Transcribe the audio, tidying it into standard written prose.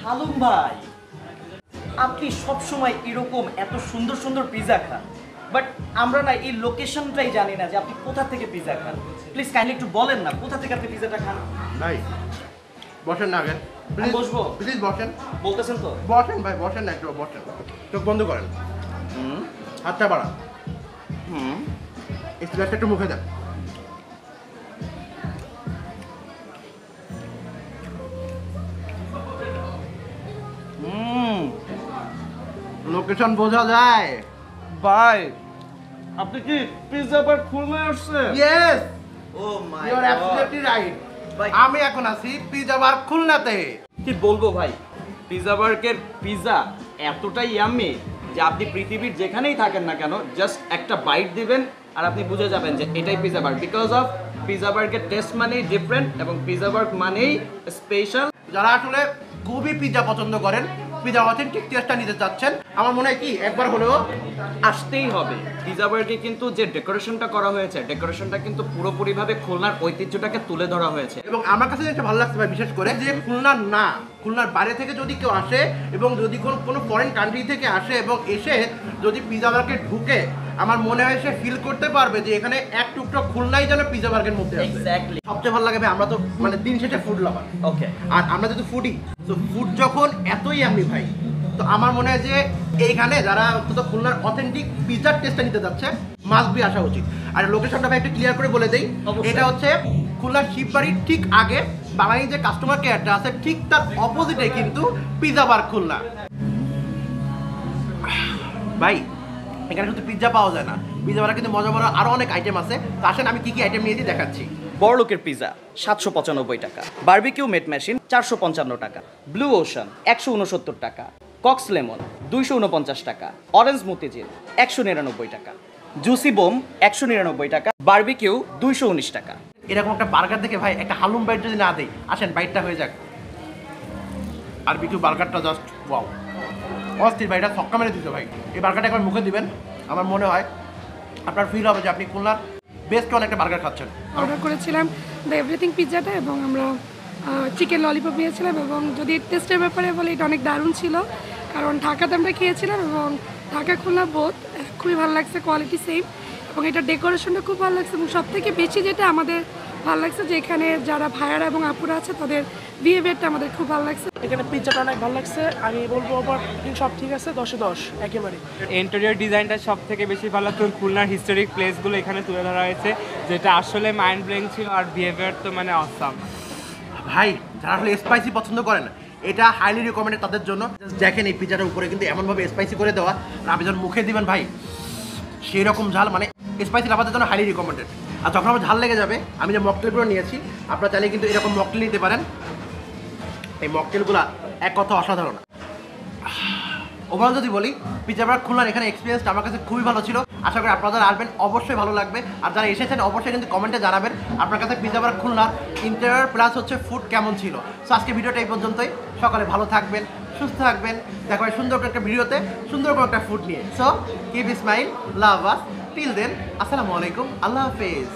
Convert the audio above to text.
হালুম ভাই, আপনি সব সময় এরকম এত সুন্দর সুন্দর পিৎজা খান, বাট আমরা না এই লোকেশনটাই জানি না যে আপনি কোথা থেকে পিৎজা খান। প্লিজ কাইন্ডলি একটু বলেন না কোথা থেকে আপনি পিৎজাটা খান। ভাই বসেন না আগে, বসবো? প্লিজ বসেন। বলতেছেন তো? বসেন ভাই, বসেন না, একটু বসেন, চোখ বন্ধ করেন, হাতটা বাড়ান, এই স্ল্যাশটা একটু মুখে দেন। লোকেশন বোঝা যায় ভাই, আপনি কি পিৎজা বার খুলনায় আসছেন? Yes, oh my you are absolutely right. ভাই, আমি এখন আছি পিৎজা বার খুলনাতে। কি বলবো ভাই, পিৎজা বার্গের পিৎজা এতটাই ইয়াম্মি যে আপনি পৃথিবীর যেখানেই থাকেন না কেন জাস্ট একটা বাইট দিবেন আর আপনি বুঝে যাবেন যে এটাই Pizza Burg, because of Pizza বার্গের টেস্ট মানেই ডিফারেন্ট এবং পিৎজা বার্গ মানেই স্পেশাল। যারা আসলে খুবই পিৎজা পছন্দ করেন, পিৎজা অথেন্টিক টেস্টটা নিতে চাচ্ছেন, আমার মনে হয় কি একবার হলেও আসতেই হবে। পিৎজা বার্গে কিন্তু যে ডেকোরেশনটা করা হয়েছে, ডেকোরেশনটা কিন্তু পুরোপুরিভাবে খুলনার ঐতিহ্যটাকে তুলে ধরা হয়েছে। এবং আমার কাছে যেটা ভালো লাগছে ভাই, বিশেষ করে যে খুলনার না, খুলনার বাইরে থেকে যদি কেউ আসে এবং যদি কোনো ফরেন কান্ট্রি থেকে আসে এবং এসে যদি পিৎজা বার্গে ঢুকে, আমার মনে হয় সে ফিল করতে পারবে যে এখানে এক টুকরো খুলনাই যেন পিৎজা বার্গের মধ্যে আছে। এক্স্যাক্টলি। সবচেয়ে ভালো লাগে ভাই, আমরা তো মানে দিন শেষে ফুড লাভার, ওকে, আর আমরা যেহেতু ফুডি, তো ফুড যখন এতই আমি ভাই, তো আমার মনে হয় যে এইখানে যারা অন্তত খুলনার অথেন্টিক পিৎজার টেস্টটা নিতে যাচ্ছে মাস্ট বি আসা উচিত। আর লোকেশনটা ভাই একটু ক্লিয়ার করে বলে দেই, এটা হচ্ছে খুলনার শিববাড়ির ঠিক আগে বাঙালি যে কাস্টমার কেয়ারটা আছে ঠিক তার অপোজিটে কিন্তু পিৎজা বার খুলনা। ভাই এখানে শুধু পিৎজা পাওয়া যায় না, পিৎজা বারে কিন্তু মজা মজা আরো অনেক আইটেম আছে। তো আসেন আমি কি কি আইটেম নিয়েছি দেখাচ্ছি। বড়লোকের পিৎজা 795 টাকা, বারবিকিউ মেট মেশিন 455 টাকা, ব্লু ওশান 169 টাকা, কক্স লেমন 249 টাকা, অরেঞ্জ মতিঝিল 199 টাকা, জুসি বোম 199 টাকা, বারবিকিউ 219 টাকা। এরকম একটা বার্গার দেখে ভাই একটা হালুম বাইট যদি না দেই, আসেন বাইটটা হয়ে যাক। আর বিটু বার্গারটা জাস্ট ওয়াও, অস্থির ভাই, এটা ছক্কা মেরে দিতে ভাই। এই বার্গারটা একবার মুখে দিবেন, আমার মনে হয় আপনার ফিল হবে যে আপনি খুলনার বেস্ট অনেক একটা বার্গার খাচ্ছেন। অর্ডার করেছিলাম দ্য এভরিথিং পিৎজাটা এবং আমরা চিকেন ললিপপ নিয়েছিলাম, এবং যদি টেস্টের ব্যাপারে বলে এটা অনেক দারুণ ছিল, কারণ ঢাকাতে আমরা খেয়েছিলাম এবং ঢাকা খুলনা বোথ খুবই ভালো লাগছে, কোয়ালিটি সেম, এবং এটা ডেকোরেশনটা খুব ভালো লাগছে। এবং সবথেকে বেশি যেটা আমাদের ভালো লাগছে যে এখানে যারা ভাইয়ারা এবং আপুরা আছে তাদের বিহেভিয়ারটা আমাদের খুব ভালো লাগছে। এখানে পিৎজাটা অনেক ভালো লাগছে, আমি বলবো আবার সব ঠিক আছে, 10-এ 10 একেবারে। ইন্টেরিয়র ডিজাইনটা সব থেকে বেশি ভালো লাগতো, খুলনার হিস্টোরিক প্লেসগুলো এখানে তুলে ধরা হয়েছে, যেটা আসলে মাইন্ড ব্লোয়িং ছিল, আর বিহেভিয়ার তো মানে অসাম। ভাই যারা আসলে স্পাইসি পছন্দ করেন, এটা হাইলি রিকমেন্ডেড তাদের জন্য। দেখেন এই পিৎজাটার উপরে কিন্তু এমনভাবে স্পাইসি করে দেওয়া, আর আপনি যখন মুখে দিবেন ভাই সেই রকম ঝাল, মানে স্পাইসি লাভারদের জন্য হাইলি রিকমেন্ডেড। আর যখন আমার ঝাল লেগে যাবে, আমি যে মকটেলগুলো নিয়েছি, আপনারা চাইলে কিন্তু এরকম মকটেল নিতে পারেন। এই মকটেলগুলো এক কথা অসাধারণ। ওভারঅল যদি বলি, পিৎজা বার খুলনার এখানে এক্সপিরিয়েন্সটা আমার কাছে খুবই ভালো ছিল। আশা করি আপনারা যারা আসবেন অবশ্যই ভালো লাগবে, আর যারা এসেছেন অবশ্যই কিন্তু কমেন্টে জানাবেন আপনার কাছে পিৎজা বার খুলনার ইন্টেরিয়র প্লাস হচ্ছে ফুড কেমন ছিল। সো আজকে ভিডিওটা এই পর্যন্তই। সকালে ভালো থাকবেন, সুস্থ থাকবেন, দেখা হয় সুন্দর একটা ভিডিওতে সুন্দর কোনো একটা ফুড নিয়ে। সো কিপ স্মাইল, লাভ আস, টিল দেন, আসসালামু আলাইকুম, আল্লাহ হাফেজ।